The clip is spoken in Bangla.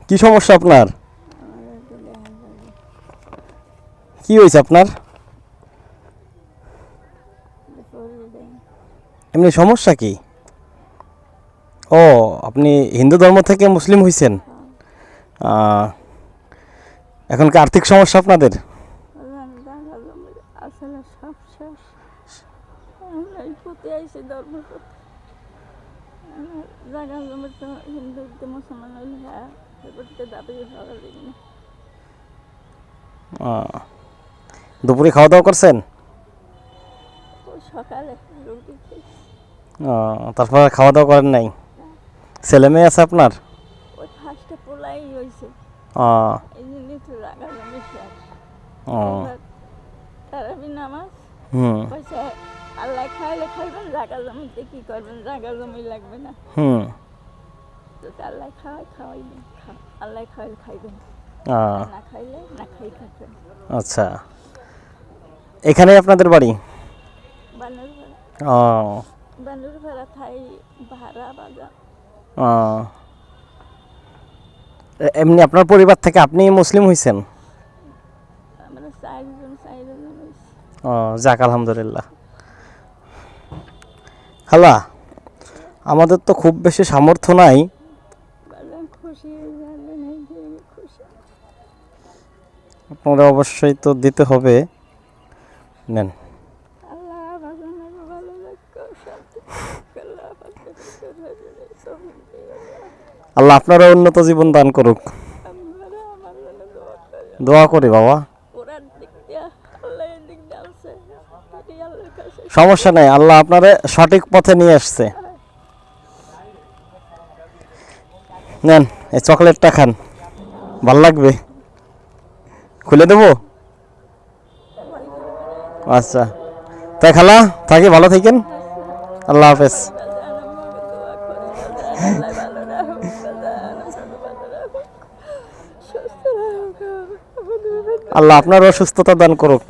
কি সমস্যা আপনার? কি হয়েছে আপনার? এমনি সমস্যা কি? ও, আপনি হিন্দু ধর্ম থেকে মুসলিম হয়েছেন। এখন কি আর্থিক সমস্যা আপনাদের? আসলে সব শেষ। এই পুঁতে আইসি ধর্ম করতে জায়গা জমি তো হিন্দু মুসলমান হইলে হ্যাঁ করতে দাবি ভালো দিন না। দুপুরে খাওয়া দাওয়া করছেন? সকালে রুটি খেয়েছি। তারপরে খাওয়া দাওয়া করেন নাই? ছেলে মেয়ে আছে আপনার? ওই ফার্স্টে পোলাই হয়েছে, এই জন্যই তো জায়গা জমি শেষ। তারাবি নামাজ পয়সা আল্লাহ খাইলে খাইবেন, জায়গা জমিতে কি করবেন, জায়গা জমি লাগবে না। তো আল্লাহ খাওয়াইবেন, আল্লাহ খাইলে খাইবেন, না খাইলে না খাই থাকবেন। আচ্ছা, এখানে আপনাদের বাড়ি? বানুর ভাড়া থাই ভাড়া বাজার। এমনি আপনার পরিবার থেকে আপনি মুসলিম হয়েছেন? আমরা চারজন হয়েছি। যাক আলহামদুলিল্লাহ। খালা, আমাদের তো খুব বেশি সামর্থ্য নাই। আপনারা অবশ্যই তো দিতে হবে। নেন। আল্লাহ আপনারা উন্নত জীবন দান করুক। দোয়া করি বাবা। সমস্যা নেই, আল্লাহ আপনারে সঠিক পথে নিয়ে আসছে। নেন, এই চকলেটটা খান, ভাল লাগবে। খুলে দেবো? আচ্ছা, তাই খালা থাকি, ভালো থাকেন, আল্লাহ হাফেজ। আল্লাহ আপনারও সুস্থতা দান করুক।